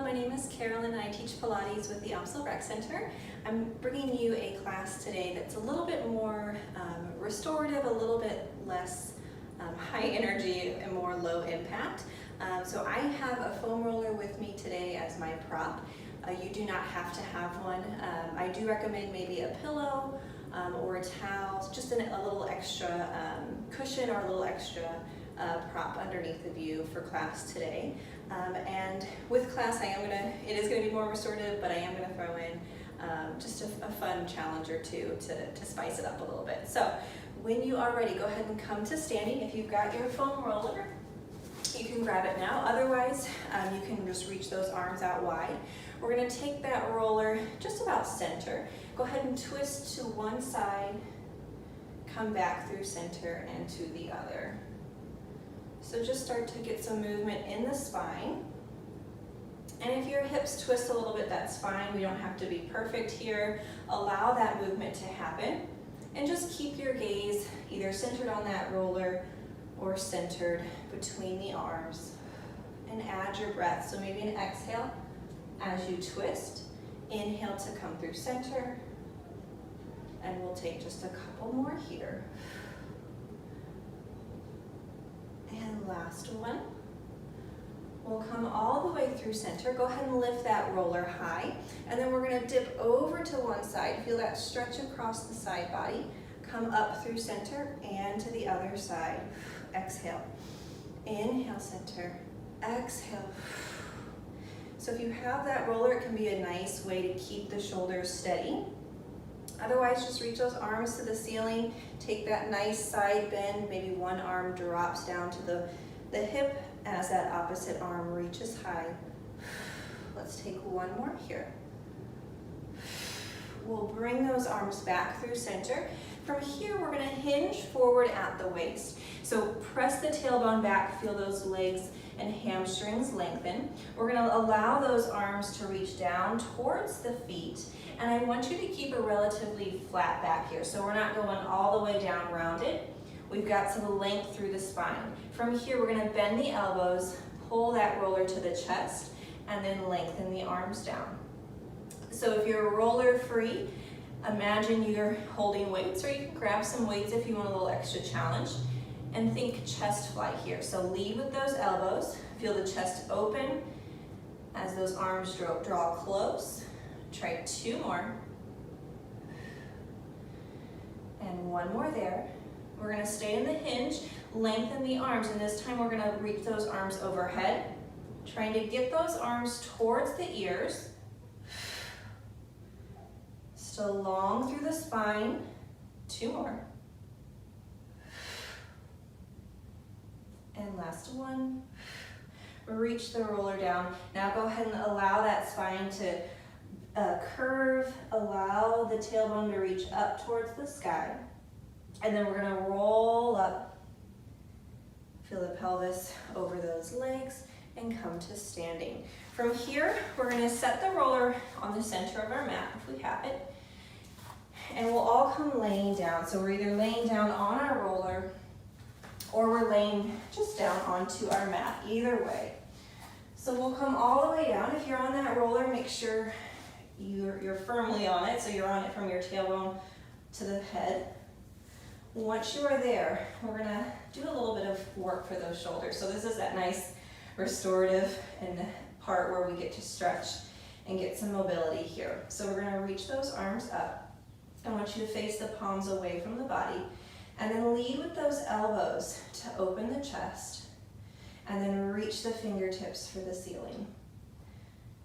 my name is Karalyn and I teach Pilates with the UMSL Rec Center. I'm bringing you a class today that's a little bit more restorative, a little bit less high energy and more low impact. So I have a foam roller with me today as my prop. You do not have to have one. I do recommend maybe a pillow or a towel, just a little extra cushion or a little extra prop underneath of you for class today. And with class, it is gonna be more restorative, but I am gonna throw in just a fun challenge or two to spice it up a little bit. So when you are ready, go ahead and come to standing. If you've got your foam roller, you can grab it now. Otherwise, you can just reach those arms out wide. We're gonna take that roller just about center. Go ahead and twist to one side, come back through center and to the other. So just start to get some movement in the spine. And if your hips twist a little bit, that's fine. We don't have to be perfect here. Allow that movement to happen. And just keep your gaze either centered on that roller or centered between the arms. And add your breath. So maybe an exhale as you twist. Inhale to come through center. And we'll take just a couple more here. And last one. We'll come all the way through center. Go ahead and lift that roller high. And then we're gonna dip over to one side. Feel that stretch across the side body. Come up through center and to the other side. Exhale. Inhale, center. Exhale. So if you have that roller, it can be a nice way to keep the shoulders steady. Otherwise, just reach those arms to the ceiling. Take that nice side bend. Maybe one arm drops down to the hip as that opposite arm reaches high. Let's take one more here. We'll bring those arms back through center. From here, we're gonna hinge forward at the waist. So press the tailbone back, feel those legs and hamstrings lengthen. We're gonna allow those arms to reach down towards the feet. And I want you to keep a relatively flat back here. So we're not going all the way down rounded. We've got some length through the spine. From here, we're gonna bend the elbows, pull that roller to the chest, and then lengthen the arms down. So if you're roller free, imagine you're holding weights, or you can grab some weights if you want a little extra challenge. And think chest fly here. So lead with those elbows, feel the chest open as those arms draw close. Try two more. And one more there. We're gonna stay in the hinge, lengthen the arms, and this time we're gonna reach those arms overhead, trying to get those arms towards the ears. Still long through the spine. Two more. And last one. Reach the roller down. Now go ahead and allow that spine to curve. Allow the tailbone to reach up towards the sky. And then we're gonna roll up. Feel the pelvis over those legs and come to standing. From here, we're gonna set the roller on the center of our mat if we have it. And we'll all come laying down. So we're either laying down on our roller or we're laying just down onto our mat, either way. So we'll come all the way down. If you're on that roller, make sure you're firmly on it, so you're on it from your tailbone to the head. Once you are there, we're gonna do a little bit of work for those shoulders. So this is that nice restorative and part where we get to stretch and get some mobility here. So we're gonna reach those arms up. I want you to face the palms away from the body. And then lead with those elbows to open the chest. And then reach the fingertips for the ceiling.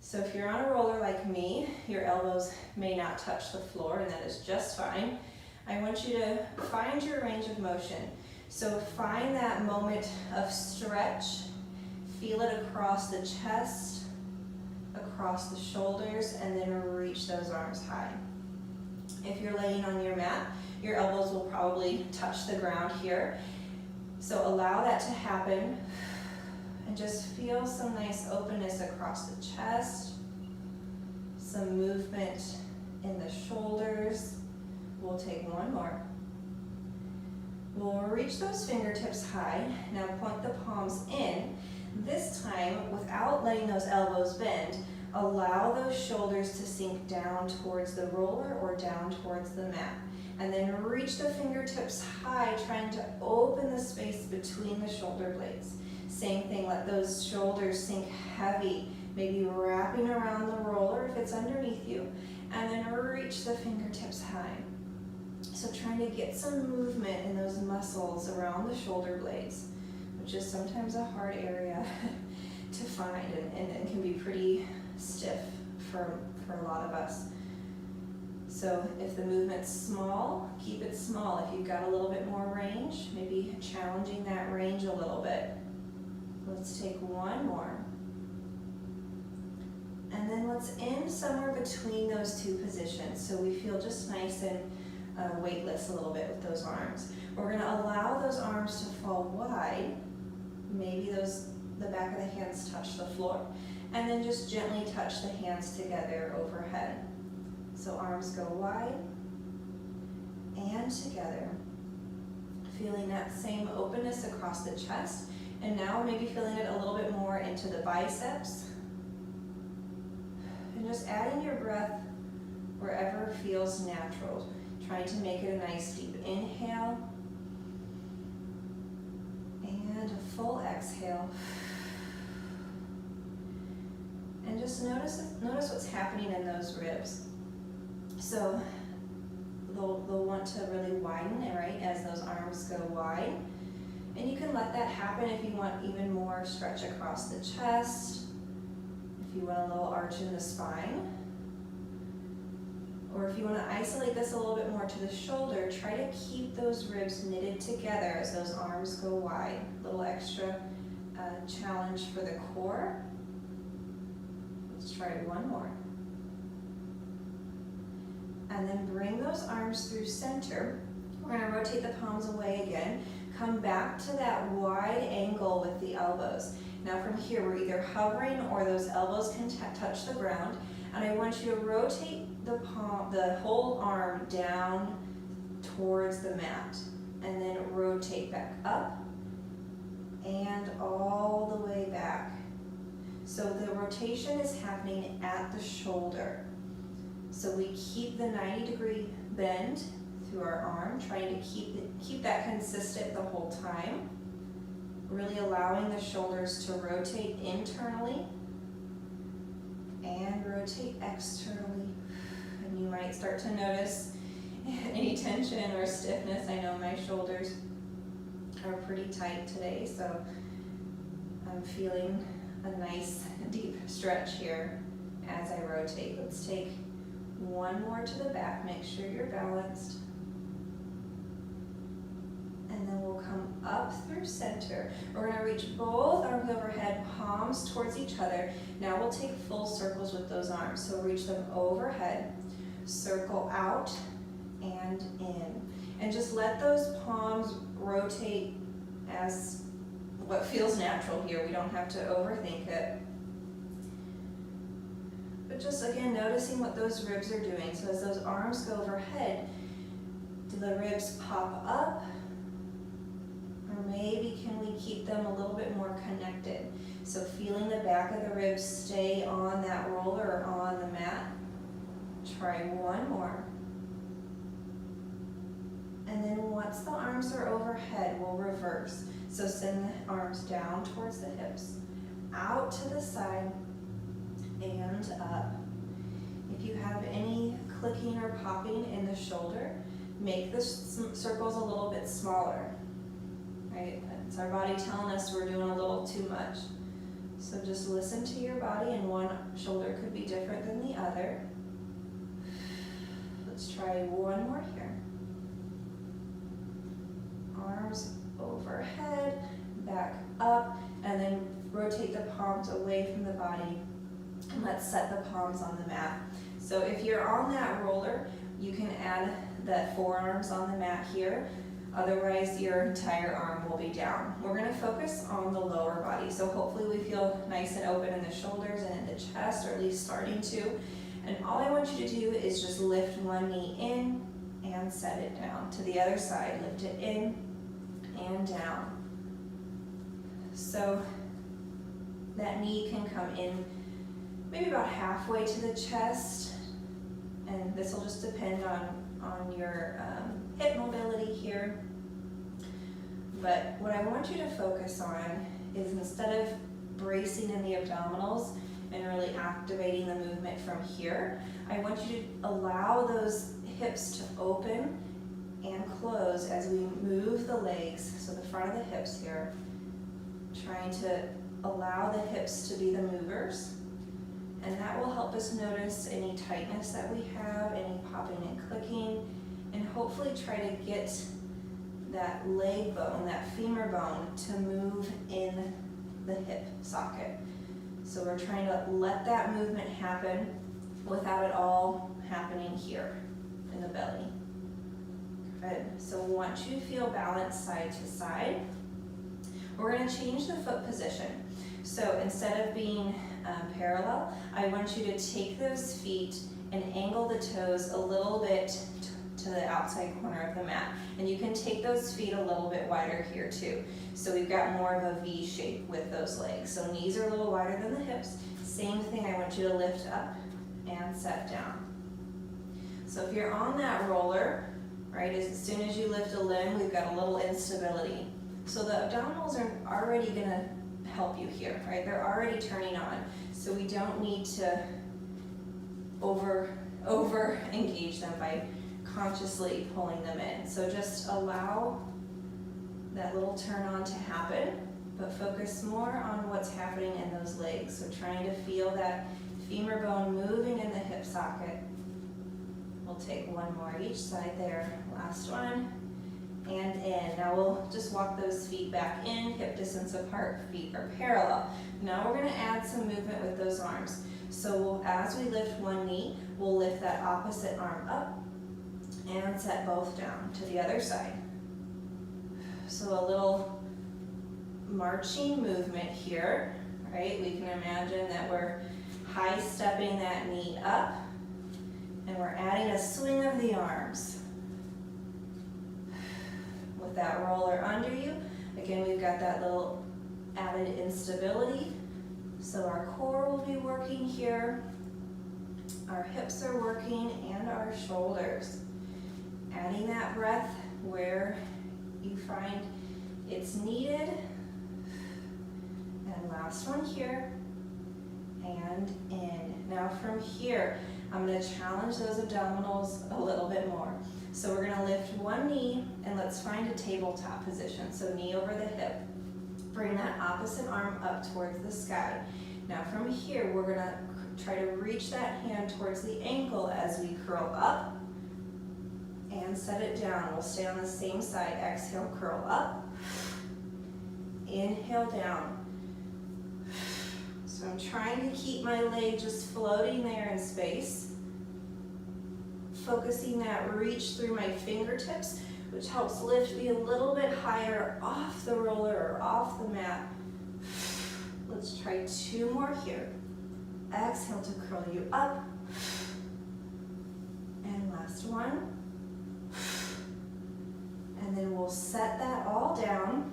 So if you're on a roller like me, your elbows may not touch the floor, and that is just fine. I want you to find your range of motion. So find that moment of stretch. Feel it across the chest, across the shoulders, and then reach those arms high. If you're laying on your mat, your elbows will probably touch the ground here. So allow that to happen. And just feel some nice openness across the chest. Some movement in the shoulders. We'll take one more. We'll reach those fingertips high. Now point the palms in. This time, without letting those elbows bend, allow those shoulders to sink down towards the roller or down towards the mat. And then reach the fingertips high, trying to open the space between the shoulder blades. Same thing, let those shoulders sink heavy, maybe wrapping around the roller if it's underneath you, and then reach the fingertips high. So trying to get some movement in those muscles around the shoulder blades, which is sometimes a hard area to find and can be pretty stiff for a lot of us. So if the movement's small, keep it small. If you've got a little bit more range, maybe challenging that range a little bit. Let's take one more. And then let's end somewhere between those two positions so we feel just nice and weightless a little bit with those arms. We're going to allow those arms to fall wide. Maybe the back of the hands touch the floor. And then just gently touch the hands together overhead. So arms go wide and together. Feeling that same openness across the chest. And now maybe feeling it a little bit more into the biceps. And just adding your breath wherever feels natural. Trying to make it a nice deep inhale. And a full exhale. And just notice what's happening in those ribs. So they'll want to really widen, right, as those arms go wide. And you can let that happen if you want even more stretch across the chest, if you want a little arch in the spine. Or if you want to isolate this a little bit more to the shoulder, try to keep those ribs knitted together as those arms go wide. A little extra challenge for the core. Let's try one more. And then bring those arms through center. We're going to rotate the palms away again. Come back to that wide angle with the elbows. Now from here, we're either hovering or those elbows can touch the ground. And I want you to rotate the whole arm down towards the mat. And then rotate back up and all the way back. So the rotation is happening at the shoulder. So we keep the 90-degree bend through our arm, trying to keep that consistent the whole time. Really allowing the shoulders to rotate internally and rotate externally. And you might start to notice any tension or stiffness. I know my shoulders are pretty tight today, so I'm feeling a nice deep stretch here as I rotate. Let's take one more to the back. Make sure you're balanced. And then we'll come up through center. We're going to reach both arms overhead, palms towards each other. Now we'll take full circles with those arms. So reach them overhead, circle out and in. And just let those palms rotate as what feels natural here. We don't have to overthink it. But just again, noticing what those ribs are doing. So as those arms go overhead, do the ribs pop up? Or maybe can we keep them a little bit more connected? So feeling the back of the ribs stay on that roller or on the mat. Try one more. And then once the arms are overhead, we'll reverse. So send the arms down towards the hips, out to the side, and up. If you have any clicking or popping in the shoulder, make the circles a little bit smaller. Right? It's our body telling us we're doing a little too much. So just listen to your body, and one shoulder could be different than the other. Let's try one more here. Arms overhead, back up, and then rotate the palms away from the body. And let's set the palms on the mat. So if you're on that roller, you can add the forearms on the mat here. Otherwise, your entire arm will be down. We're going to focus on the lower body. So hopefully we feel nice and open in the shoulders and in the chest, or at least starting to. And all I want you to do is just lift one knee in and set it down. To the other side, lift it in and down. So That knee can come in maybe about halfway to the chest, and this will just depend on your hip mobility here. But what I want you to focus on is, instead of bracing in the abdominals and really activating the movement from here, I want you to allow those hips to open and close as we move the legs, so the front of the hips here, trying to allow the hips to be the movers. And that will help us notice any tightness that we have, any popping and clicking, and hopefully try to get that leg bone, that femur bone, to move in the hip socket. So we're trying to let that movement happen without it all happening here in the belly. Good. So once you feel balanced side to side, we're going to change the foot position. So instead of being parallel, I want you to take those feet and angle the toes a little bit to the outside corner of the mat. And you can take those feet a little bit wider here too. So we've got more of a V shape with those legs. So knees are a little wider than the hips. Same thing, I want you to lift up and set down. So if you're on that roller, right, as soon as you lift a limb, we've got a little instability. So the abdominals are already gonna help you here, right? They're already turning on. So we don't need to over engage them by consciously pulling them in. So just allow that little turn on to happen, but focus more on what's happening in those legs. So trying to feel that femur bone moving in the hip socket. We'll take one more each side there. Last one. And in. Now we'll just walk those feet back in, hip distance apart, feet are parallel. Now we're going to add some movement with those arms. So as we lift one knee, we'll lift that opposite arm up and set both down to the other side. So a little marching movement here, right? We can imagine that we're high stepping that knee up, and we're adding a swing of the arms. With that roller under you, again, we've got that little added instability. So our core will be working here, our hips are working, and our shoulders. Adding that breath where you find it's needed. And last one here, and in. Now from here, I'm going to challenge those abdominals a little bit more. So we're going to lift one knee, and let's find a tabletop position. So knee over the hip. Bring that opposite arm up towards the sky. Now from here, we're going to try to reach that hand towards the ankle as we curl up and set it down. We'll stay on the same side. Exhale, curl up. Inhale, down. So I'm trying to keep my leg just floating there in space. Focusing that reach through my fingertips, which helps lift me a little bit higher off the roller or off the mat. Let's try two more here. Exhale to curl you up. And last one. And then we'll set that all down.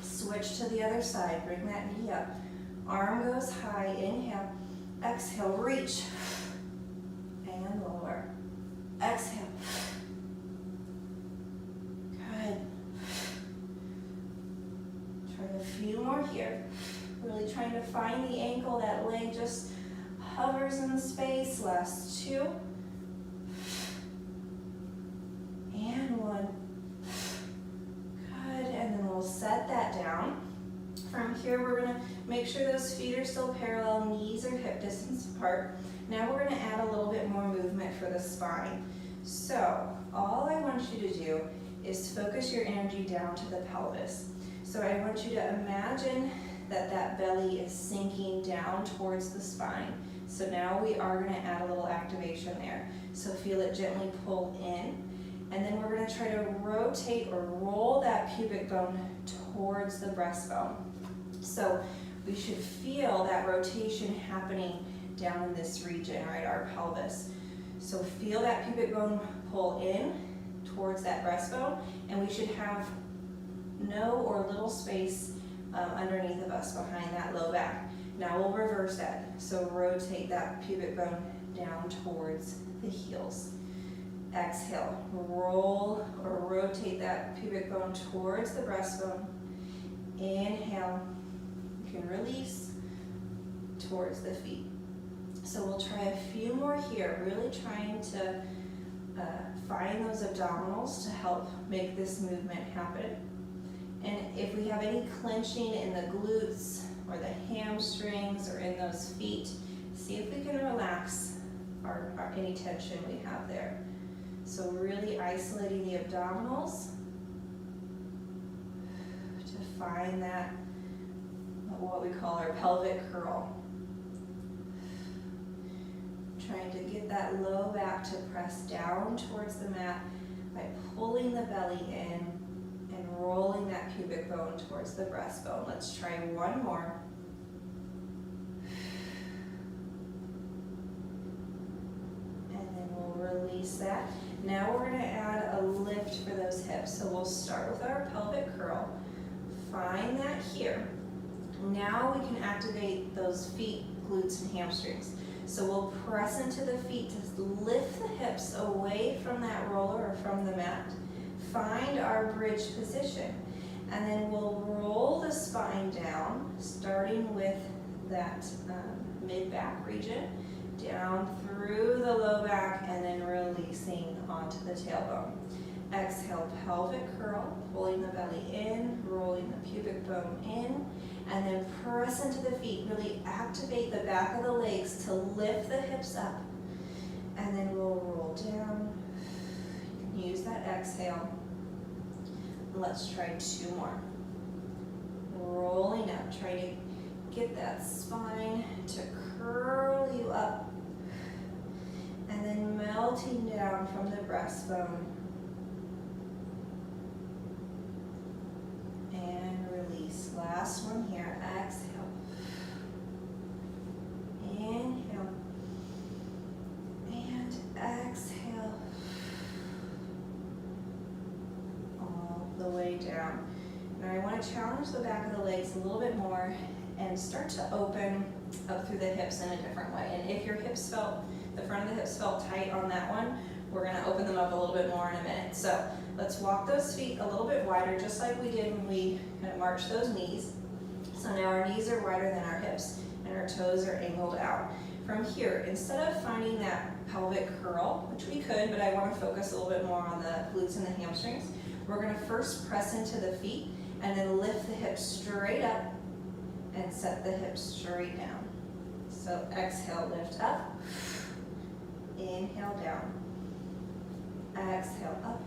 Switch to the other side. Bring that knee up. Arm goes high. Inhale. Exhale, reach. And lower. Exhale. Good. Try a few more here. Really trying to find the ankle. That leg just hovers in space. Last two. And one. Good. And then we'll set that down. From here, we're going to make sure those feet are still parallel. Knees are hip distance apart. Now we're going to add a little bit more movement for the spine. So all I want you to do is focus your energy down to the pelvis. So I want you to imagine that that belly is sinking down towards the spine. So now we are going to add a little activation there. So feel it gently pull in. And then we're going to try to rotate or roll that pubic bone towards the breastbone. So we should feel that rotation happening down in this region, right, our pelvis. So feel that pubic bone pull in towards that breastbone, and we should have no or little space underneath of us behind that low back. Now we'll reverse that. So rotate that pubic bone down towards the heels. Exhale, roll or rotate that pubic bone towards the breastbone. Inhale, you can release towards the feet. So we'll try a few more here, really trying to find those abdominals to help make this movement happen. And if we have any clenching in the glutes or the hamstrings or in those feet, see if we can relax any tension we have there. So really isolating the abdominals to find that, what we call our pelvic curl. Trying to get that low back to press down towards the mat by pulling the belly in and rolling that pubic bone towards the breastbone. Let's try one more. And then we'll release that. Now we're going to add a lift for those hips. So we'll start with our pelvic curl. Find that here. Now we can activate those feet, glutes, and hamstrings. So we'll press into the feet to lift the hips away from that roller or from the mat. Find our bridge position. And then we'll roll the spine down, starting with that mid-back region, down through the low back, and then releasing onto the tailbone. Exhale, pelvic curl, pulling the belly in, rolling the pubic bone in, and then press into the feet. Really activate the back of the legs to lift the hips up. And then we'll roll down. You can use that exhale. Let's try two more. Rolling up, try to get that spine to curl you up. And then melting down from the breastbone. And release. Last one here. Exhale. Inhale. And exhale. All the way down. Now I want to challenge the back of the legs a little bit more and start to open up through the hips in a different way. And if your hips felt, the front of the hips felt tight on that one, we're going to open them up a little bit more in a minute. So let's walk those feet a little bit wider, just like we did when we kind of marched those knees. So now our knees are wider than our hips and our toes are angled out. From here, instead of finding that pelvic curl, which we could, but I want to focus a little bit more on the glutes and the hamstrings, we're going to first press into the feet and then lift the hips straight up and set the hips straight down. So exhale, lift up, inhale down, exhale up,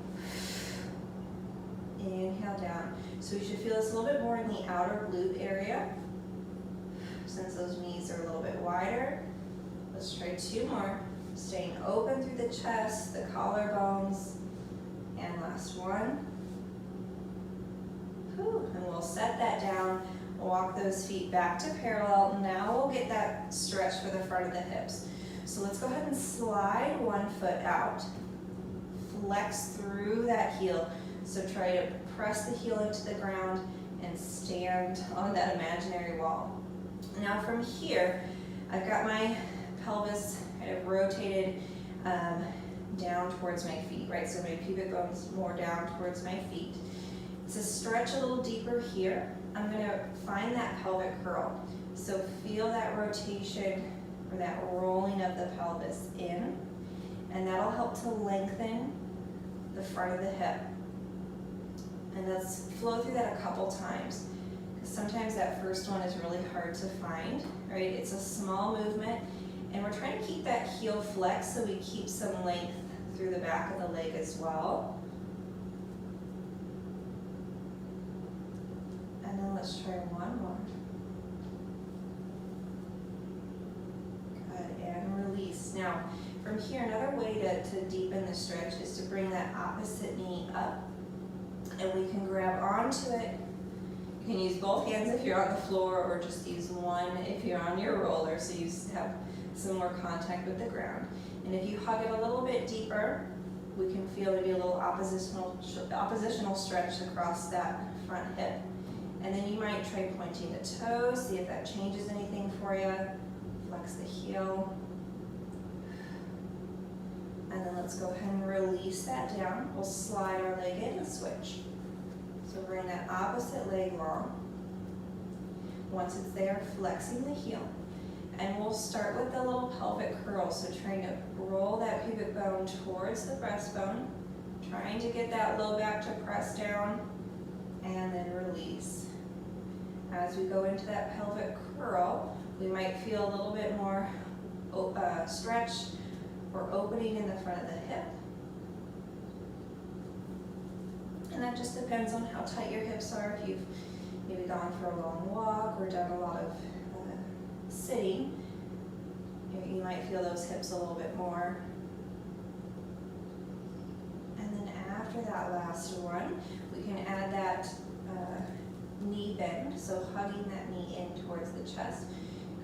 inhale down. So we should feel this a little bit more in the outer glute area, since those knees are a little bit wider. Let's try two more. Staying open through the chest, the collarbones, and last one. And we'll set that down, walk those feet back to parallel. Now we'll get that stretch for the front of the hips. So let's go ahead and slide one foot out. Flex through that heel. So try to press the heel into the ground and stand on that imaginary wall. Now from here, I've got my pelvis kind of rotated down towards my feet, right? So my pubic bone's more down towards my feet. To stretch a little deeper here, I'm going to find that pelvic curl. So feel that rotation or that rolling of the pelvis in, and that'll help to lengthen the front of the hip. And let's flow through that a couple times, because sometimes that first one is really hard to find, right? It's a small movement, and we're trying to keep that heel flexed so we keep some length through the back of the leg as well. And then let's try one more. Good, and release. Now, from here, another way to deepen the stretch is to bring that opposite knee up. And we can grab onto it. You can use both hands if you're on the floor, or just use one if you're on your roller, so you have some more contact with the ground. And if you hug it a little bit deeper, we can feel maybe a little oppositional stretch across that front hip. And then you might try pointing the toes, see if that changes anything for you. Flex the heel. And then let's go ahead and release that down. We'll slide our leg in and switch. So bring that opposite leg long. Once it's there, flexing the heel. And we'll start with the little pelvic curl. So trying to roll that pubic bone towards the breastbone, trying to get that low back to press down, and then release. As we go into that pelvic curl, we might feel a little bit more stretch or opening in the front of the hip. And that just depends on how tight your hips are. If you've maybe gone for a long walk or done a lot of sitting, you might feel those hips a little bit more. And then after that last one, we can add that knee bend, so hugging that knee in towards the chest,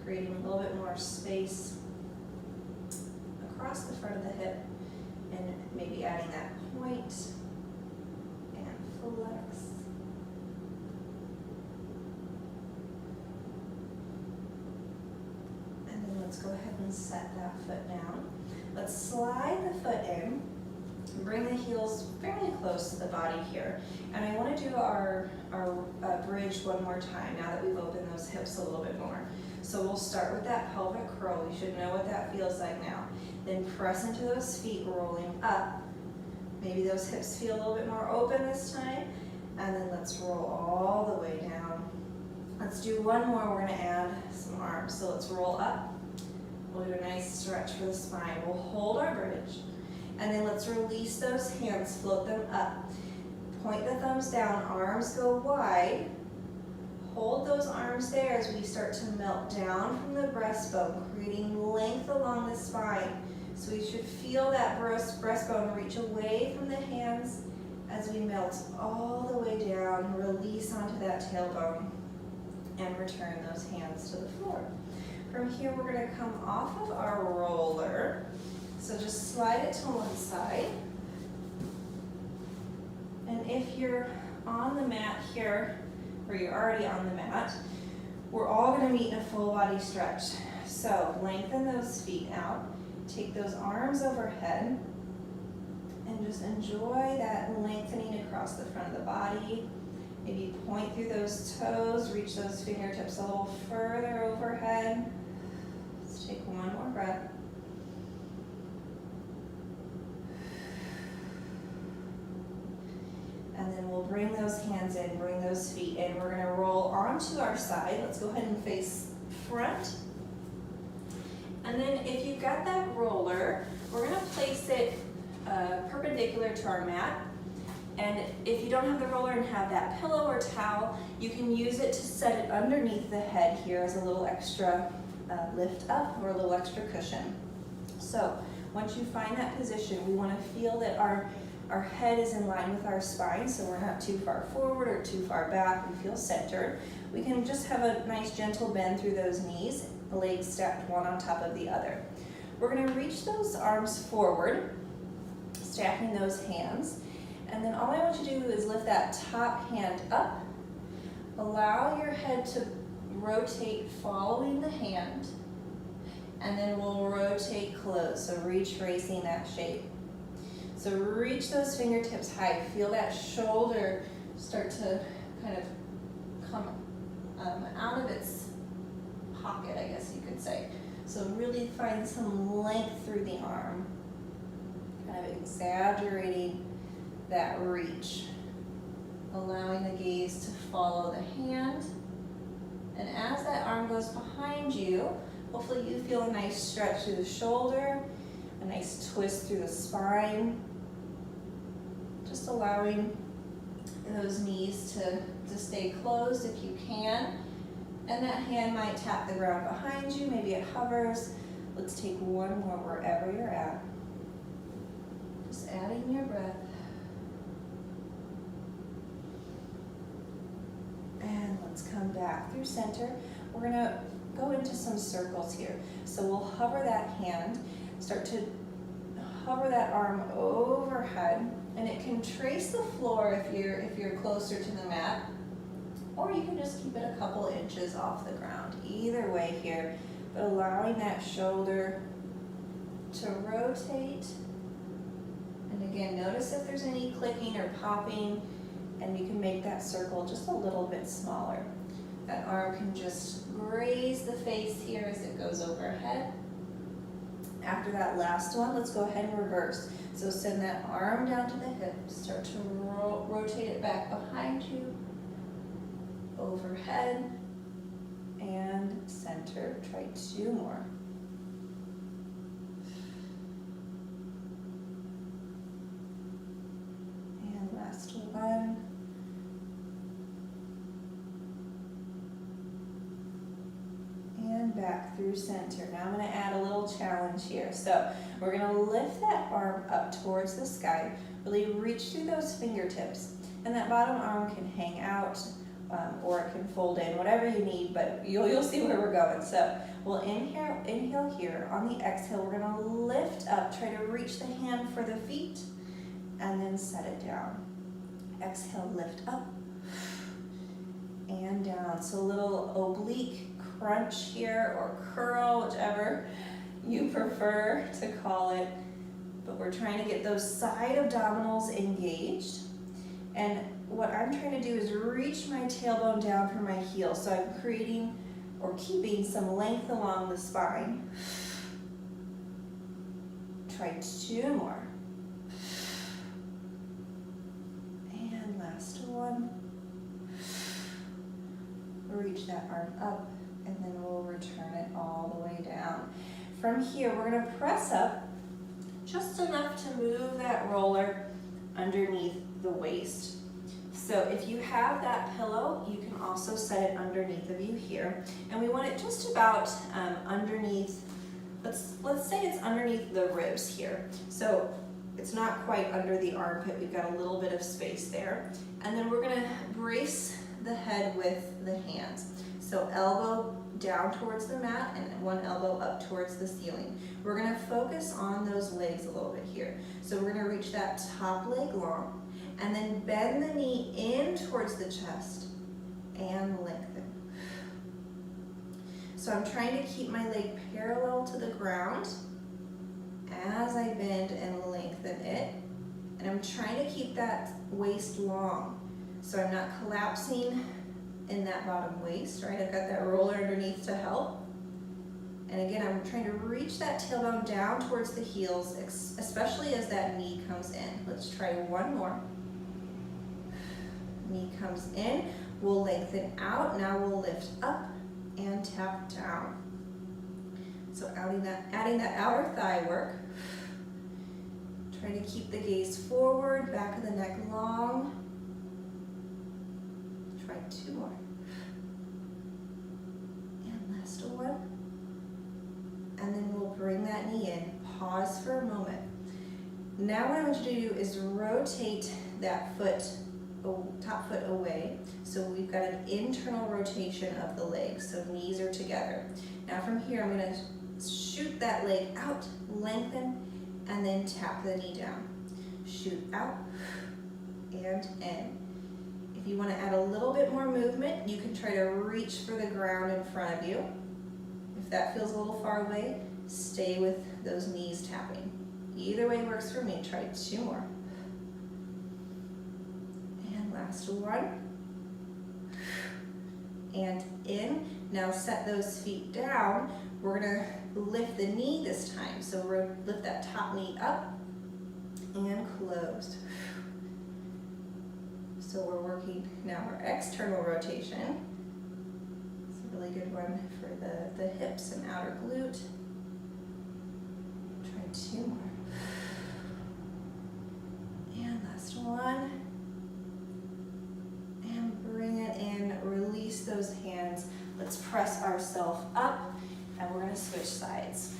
creating a little bit more space across the front of the hip, and maybe adding that point and flex. And then let's go ahead and set that foot down. Let's slide the foot in. Bring the heels fairly close to the body here. And I want to do our bridge one more time now that we've opened those hips a little bit more. So we'll start with that pelvic curl. You should know what that feels like now. Then press into those feet, rolling up. Maybe those hips feel a little bit more open this time. And then let's roll all the way down. Let's do one more. We're going to add some arms. So let's roll up. We'll do a nice stretch for the spine. We'll hold our bridge. And then let's release those hands, float them up. Point the thumbs down, arms go wide. Hold those arms there as we start to melt down from the breastbone, creating length along the spine. So we should feel that breastbone reach away from the hands as we melt all the way down, release onto that tailbone, and return those hands to the floor. From here, we're going to come off of our roller. So just slide it to one side. And if you're on the mat here, or you're already on the mat, we're all going to meet in a full body stretch. So lengthen those feet out, take those arms overhead, and just enjoy that lengthening across the front of the body. Maybe point through those toes, reach those fingertips a little further overhead. Let's take one more breath. And then we'll bring those hands in, bring those feet in. We're going to roll onto our side. Let's go ahead and face front. And then if you've got that roller, we're going to place it perpendicular to our mat. And if you don't have the roller and have that pillow or towel, you can use it to set it underneath the head here as a little extra lift up or a little extra cushion. So once you find that position, we want to feel that our head is in line with our spine, so we're not too far forward or too far back. We feel centered. We can just have a nice gentle bend through those knees, the legs stacked one on top of the other. We're going to reach those arms forward, stacking those hands, and then all I want you to do is lift that top hand up. Allow your head to rotate following the hand, and then we'll rotate close, so retracing that shape. So reach those fingertips high. Feel that shoulder start to kind of come out of its pocket, I guess you could say. So really find some length through the arm, kind of exaggerating that reach, allowing the gaze to follow the hand. And as that arm goes behind you, hopefully you feel a nice stretch through the shoulder, a nice twist through the spine. Just allowing those knees to stay closed if you can. And that hand might tap the ground behind you, maybe it hovers. Let's take one more wherever you're at. Just adding your breath. And let's come back through center. We're gonna go into some circles here. So we'll hover that hand, start to hover that arm overhead, and it can trace the floor if you're closer to the mat, or you can just keep it a couple inches off the ground. Either way here, but allowing that shoulder to rotate. And again, notice if there's any clicking or popping, and you can make that circle just a little bit smaller. That arm can just graze the face here as it goes overhead. After that last one, let's go ahead and reverse. So send that arm down to the hip, start to rotate it back behind you, overhead, and center. Try 2 more. And last one. And back through center. Now I'm going to add a little challenge here. So we're going to lift that arm up towards the sky, really reach through those fingertips, and that bottom arm can hang out or it can fold in, whatever you need, but you'll see where we're going. So we'll inhale here. On the exhale, we're going to lift up, try to reach the hand for the feet, and then set it down. Exhale, lift up and down. So a little oblique crunch here, or curl, whichever you prefer to call it. But we're trying to get those side abdominals engaged. And what I'm trying to do is reach my tailbone down from my heel. So I'm creating or keeping some length along the spine. Try 2 more. And last one. Reach that arm up, and then we'll return it all the way down. From here, we're going to press up just enough to move that roller underneath the waist. So if you have that pillow, you can also set it underneath of you here. And we want it just about underneath, let's say it's underneath the ribs here. So it's not quite under the armpit, we've got a little bit of space there. And then we're going to brace the head with the hands. So elbow down towards the mat and one elbow up towards the ceiling. We're going to focus on those legs a little bit here. So we're going to reach that top leg long and then bend the knee in towards the chest and lengthen. So I'm trying to keep my leg parallel to the ground as I bend and lengthen it. And I'm trying to keep that waist long. So I'm not collapsing in that bottom waist, right? I've got that roller underneath to help. And again, I'm trying to reach that tailbone down towards the heels, especially as that knee comes in. Let's try 1 more. Knee comes in, we'll lengthen out. Now we'll lift up and tap down. So adding that outer thigh work. Try to keep the gaze forward, back of the neck long. Try 2 more. And last one. And then we'll bring that knee in. Pause for a moment. Now what I want you to do is rotate that foot, top foot away. So we've got an internal rotation of the legs. So knees are together. Now from here, I'm going to shoot that leg out, lengthen, and then tap the knee down. Shoot out and in. If you want to add a little bit more movement, you can try to reach for the ground in front of you. If that feels a little far away, stay with those knees tapping. Either way works for me. Try 2 more. And last one. And in. Now set those feet down. We're going to lift the knee this time. So we're lift that top knee up and closed. So we're working now our external rotation. It's a really good one for the hips and outer glute. Try 2 more. And last one. And bring it in, release those hands. Let's press ourselves up, and we're gonna switch sides.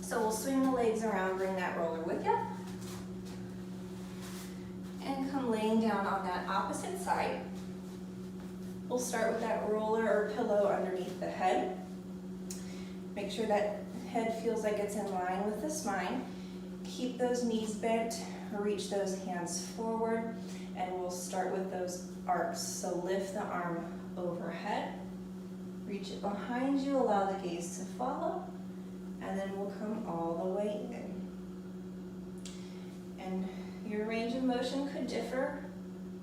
So we'll swing the legs around, bring that roller with you. And come laying down on that opposite side. We'll start with that roller or pillow underneath the head. Make sure that head feels like it's in line with the spine. Keep those knees bent, reach those hands forward. And we'll start with those arcs. So lift the arm overhead, reach it behind you, allow the gaze to follow, and then we'll come all the way in. And your range of motion could differ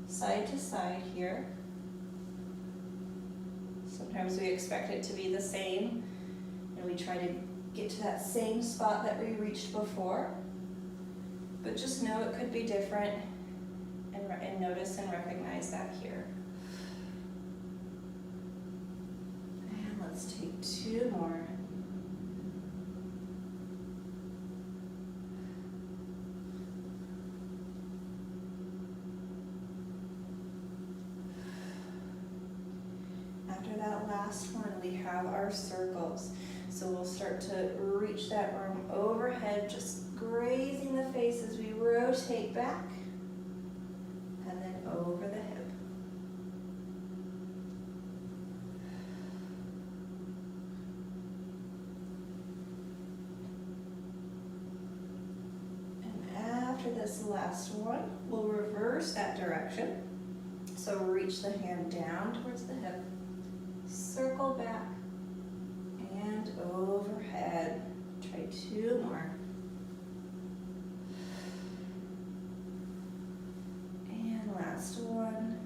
side to side here. Sometimes we expect it to be the same, and we try to get to that same spot that we reached before. But just know it could be different, and notice and recognize that here. And let's take 2 more. After that last one, we have our circles. So we'll start to reach that arm overhead, just grazing the face as we rotate back, and then over the hip. And after this last one, we'll reverse that direction. So reach the hand down towards the hip, circle back, and overhead. Try 2 more. And last one.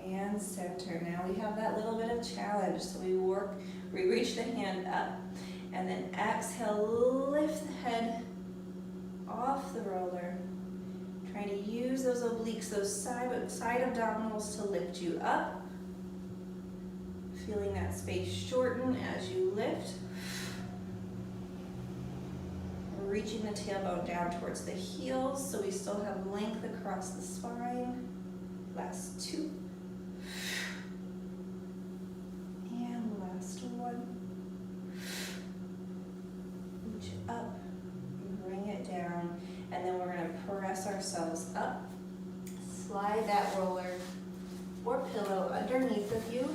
And center. Now we have that little bit of challenge. So we reach the hand up, and then exhale, lift the head off the roller. Trying to use those obliques, those side abdominals to lift you up. Feeling that space shorten as you lift. Reaching the tailbone down towards the heels so we still have length across the spine. Last 2. And last one. Reach up, bring it down. And then we're going to press ourselves up, slide that roller or pillow underneath of you,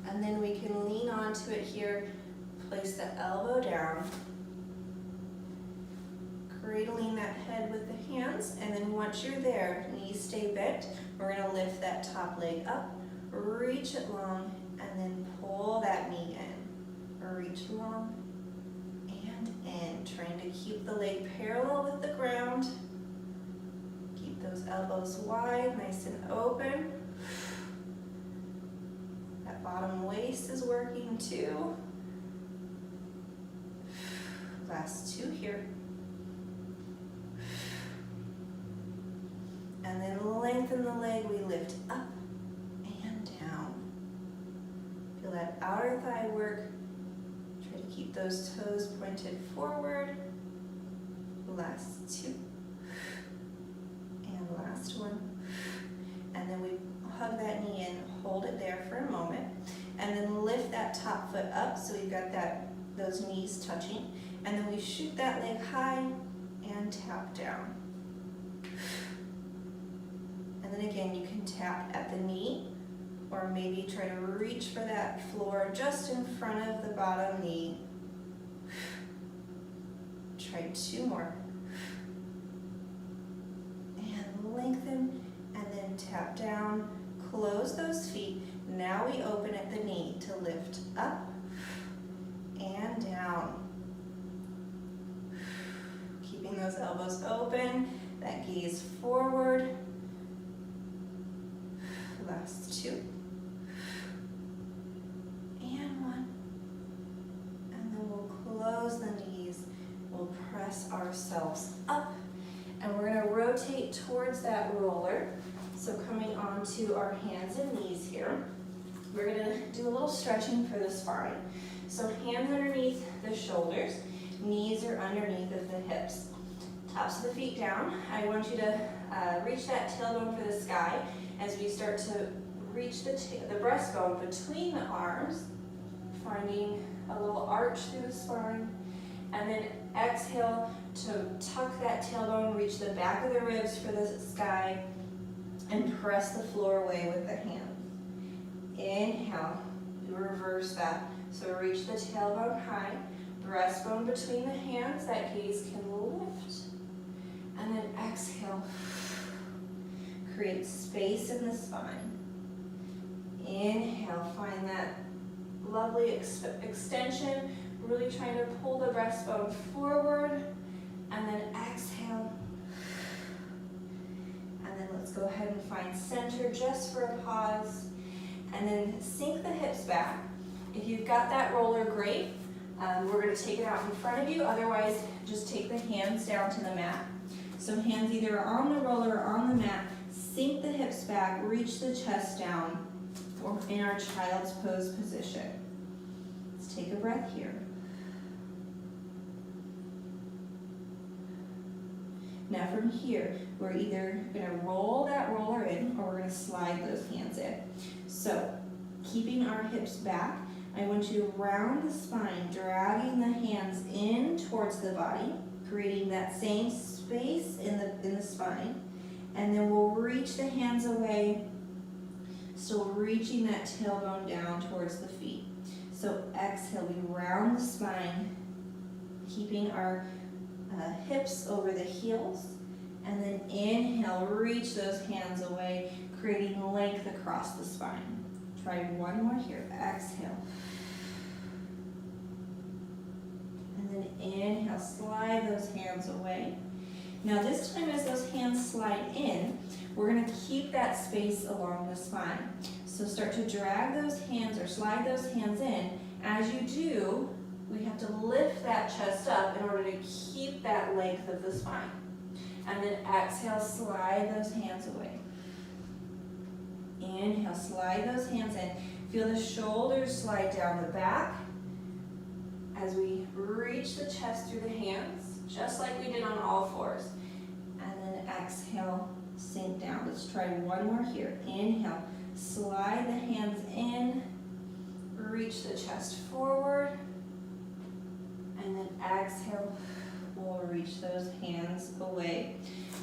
and then we can lean onto it here, place the elbow down, cradling that head with the hands, and then once you're there, knees stay bent, we're going to lift that top leg up, reach it long, and then pull that knee in, reach long, and trying to keep the leg parallel with the ground. Keep those elbows wide, nice and open. That bottom waist is working too. Last 2 here. And then lengthen the leg, we lift up and down. Feel that outer thigh work. Try to keep those toes pointed forward. Last 2. And last one. And then we hug that knee in, hold it there for a moment, and then lift that top foot up so we've got those knees touching, and then we shoot that leg high and tap down. And then again, you can tap at the knee, or maybe try to reach for that floor just in front of the bottom knee. Try 2 more. And lengthen, and then tap down, close those feet. Now we open at the knee to lift up and down. Keeping those elbows open, that gaze forward. Last 2. And 1. And then we'll close the knees. We'll press ourselves up. And we're going to rotate towards that roller. So coming onto our hands and knees here. We're going to do a little stretching for the spine. So hands underneath the shoulders. Knees are underneath of the hips. Tops of the feet down. I want you to reach that tailbone for the sky as we start to reach the breastbone between the arms, finding a little arch through the spine, and then exhale to tuck that tailbone, reach the back of the ribs for the sky, and press the floor away with the hands. Inhale, you reverse that. So reach the tailbone high, breastbone between the hands, that gaze can lift. And then exhale. Create space in the spine. Inhale, find that lovely extension, really trying to pull the breastbone forward. And then exhale. And then let's go ahead and find center just for a pause. And then sink the hips back. If you've got that roller, great. We're going to take it out in front of you. Otherwise, just take the hands down to the mat. So hands either on the roller or on the mat. Sink the hips back, reach the chest down, or in our child's pose position. Let's take a breath here. Now from here, we're either going to roll that roller in or we're going to slide those hands in. So keeping our hips back, I want you to round the spine, dragging the hands in towards the body, creating that same space in the spine. And then we'll reach the hands away, still reaching that tailbone down towards the feet. So exhale, we round the spine, keeping our hips over the heels, and then inhale, reach those hands away, creating length across the spine. Try one more here, exhale. And then inhale, slide those hands away. Now this time as those hands slide in, we're gonna keep that space along the spine. So start to drag those hands or slide those hands in. As you do, we have to lift that chest up in order to keep that length of the spine. And then exhale, slide those hands away. Inhale, slide those hands in. Feel the shoulders slide down the back as we reach the chest through the hands, just like we did on all fours. And then exhale, sink down. Let's try one more here. Inhale, slide the hands in, reach the chest forward. And then exhale, we'll reach those hands away.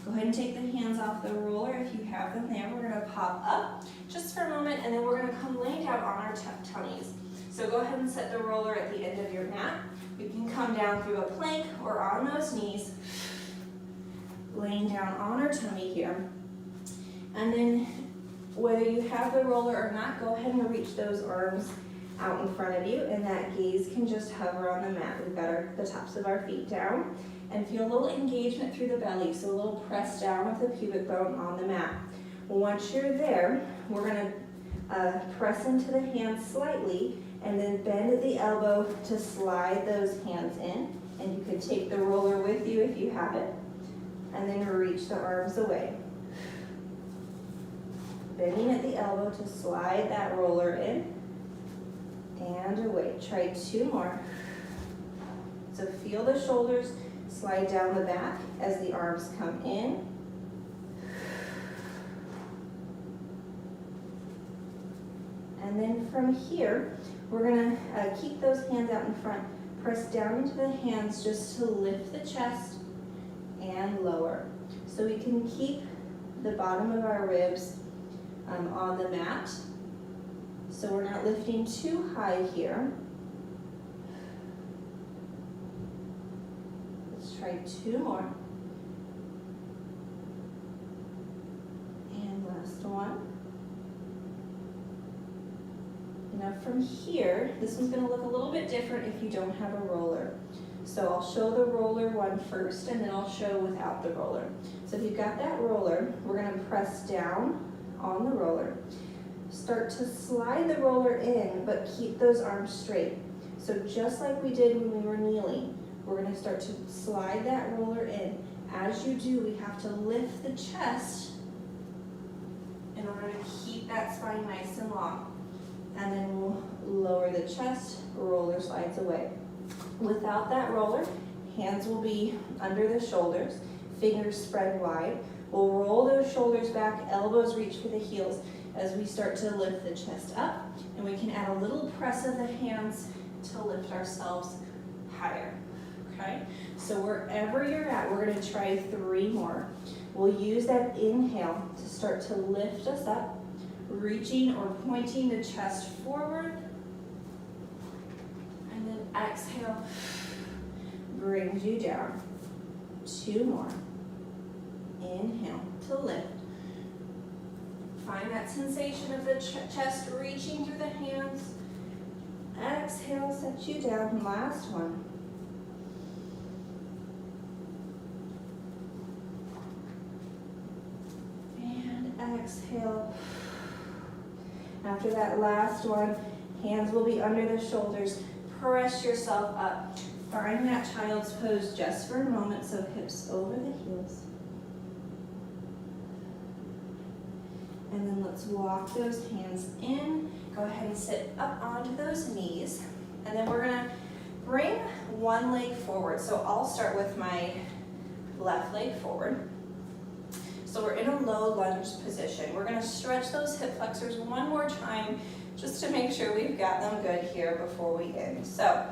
Go ahead and take the hands off the roller if you have them there. We're gonna pop up just for a moment and then we're gonna come laying down on our tummies. So go ahead and set the roller at the end of your mat. You can come down through a plank or on those knees, laying down on our tummy here. And then whether you have the roller or not, go ahead and reach those arms out in front of you, and that gaze can just hover on the mat. We've got the tops of our feet down, and feel a little engagement through the belly, so a little press down of the pubic bone on the mat. Once you're there, we're gonna press into the hands slightly, and then bend at the elbow to slide those hands in, and you could take the roller with you if you have it, and then reach the arms away. Bending at the elbow to slide that roller in, and away. Try two more. So feel the shoulders slide down the back as the arms come in. And then from here, we're gonna keep those hands out in front. Press down into the hands just to lift the chest and lower. So we can keep the bottom of our ribs on the mat. So we're not lifting too high here. Let's try two more. And last one. Now from here, this one's going to look a little bit different if you don't have a roller. So I'll show the roller one first, and then I'll show without the roller. So if you've got that roller, we're going to press down on the roller. Start to slide the roller in, but keep those arms straight. So just like we did when we were kneeling, we're going to start to slide that roller in. As you do, we have to lift the chest in order to keep that spine nice and long. And then we'll lower the chest, roller slides away. Without that roller, hands will be under the shoulders, fingers spread wide. We'll roll those shoulders back, elbows reach for the heels as we start to lift the chest up. And we can add a little press of the hands to lift ourselves higher, okay? So wherever you're at, we're gonna try three more. We'll use that inhale to start to lift us up, reaching or pointing the chest forward. And then exhale, brings you down. 2 more. Inhale to lift. Find that sensation of the chest reaching through the hands. Exhale, set you down. Last one. And exhale. After that last one, hands will be under the shoulders. Press yourself up. Find that child's pose just for a moment, so hips over the heels. And then let's walk those hands in. Go ahead and sit up onto those knees. And then we're gonna bring one leg forward. So I'll start with my left leg forward. So we're in a low lunge position. We're gonna stretch those hip flexors one more time just to make sure we've got them good here before we end. So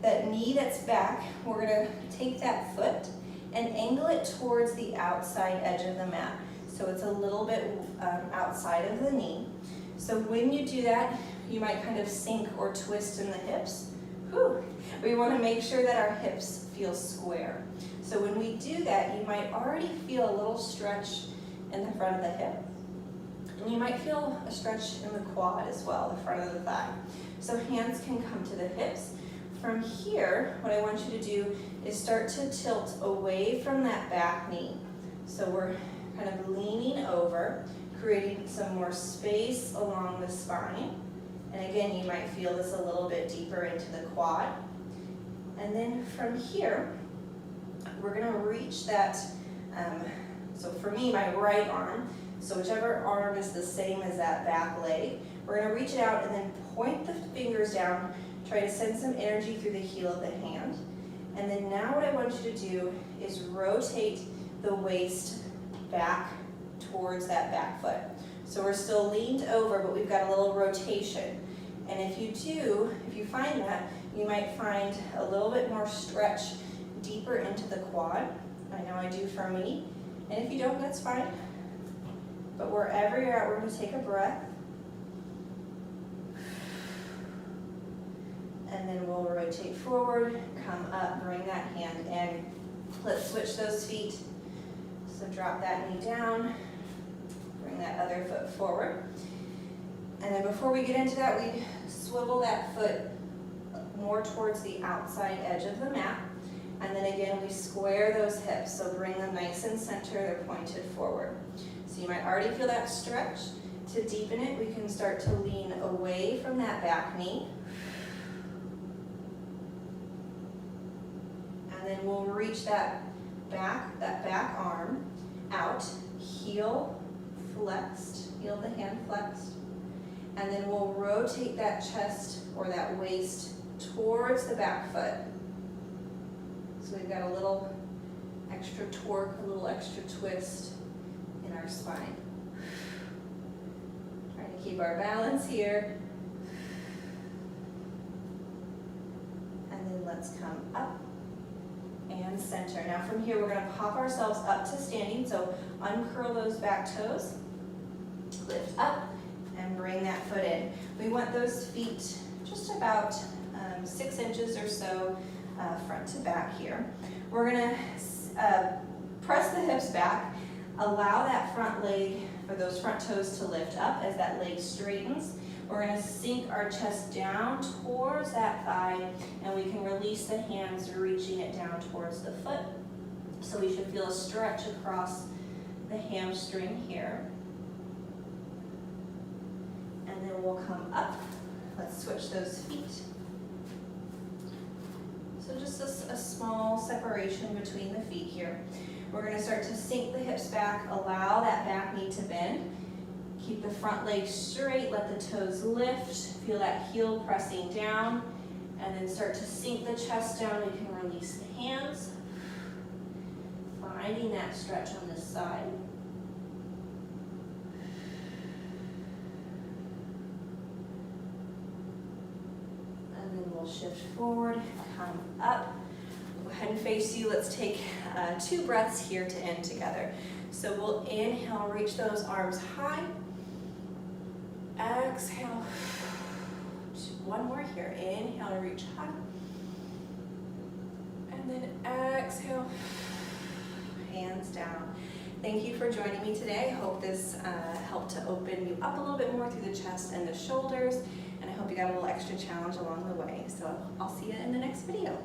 that knee that's back, we're gonna take that foot and angle it towards the outside edge of the mat. So it's a little bit outside of the knee. So when you do that, you might kind of sink or twist in the hips. Whew. We wanna make sure that our hips feel square. So when we do that, you might already feel a little stretch in the front of the hip. And you might feel a stretch in the quad as well, the front of the thigh. So hands can come to the hips. From here, what I want you to do is start to tilt away from that back knee. So we're kind of leaning over, creating some more space along the spine. And again, you might feel this a little bit deeper into the quad. And then from here, we're gonna reach that, so for me, my right arm, so whichever arm is the same as that back leg, we're gonna reach it out and then point the fingers down, try to send some energy through the heel of the hand. And then now what I want you to do is rotate the waist back towards that back foot. So we're still leaned over, but we've got a little rotation. And if you find that, you might find a little bit more stretch deeper into the quad. I know I do for me. And if you don't, that's fine. But wherever you're at, we're gonna take a breath. And then we'll rotate forward, come up, bring that hand in. Let's switch those feet. So drop that knee down, bring that other foot forward. And then before we get into that, we swivel that foot more towards the outside edge of the mat. And then again, we square those hips. So bring them nice and center, they're pointed forward. So you might already feel that stretch. To deepen it, we can start to lean away from that back knee. And then we'll reach that back arm out, heel flexed, heel of the hand flexed. And then we'll rotate that chest or that waist towards the back foot. So we've got a little extra torque, a little extra twist in our spine. Trying to keep our balance here. And then let's come up and center. Now from here, we're gonna pop ourselves up to standing. So uncurl those back toes, lift up, and bring that foot in. We want those feet just about 6 inches or so front to back here. We're gonna press the hips back, allow that front leg or those front toes to lift up as that leg straightens. We're gonna sink our chest down towards that thigh, and we can release the hands, reaching it down towards the foot. So we should feel a stretch across the hamstring here. And then we'll come up. Let's switch those feet. So just a small separation between the feet here. We're gonna start to sink the hips back, allow that back knee to bend. Keep the front leg straight, let the toes lift, feel that heel pressing down, and then start to sink the chest down. We can release the hands, finding that stretch on this side. And then we'll shift forward, come up. Go ahead and face you. Let's take 2 breaths here to end together. So we'll inhale, reach those arms high. Exhale. One more here. Inhale, reach high. And then exhale, hands down. Thank you for joining me today. I hope this helped to open you up a little bit more through the chest and the shoulders, and I hope you got a little extra challenge along the way. So I'll see you in the next video.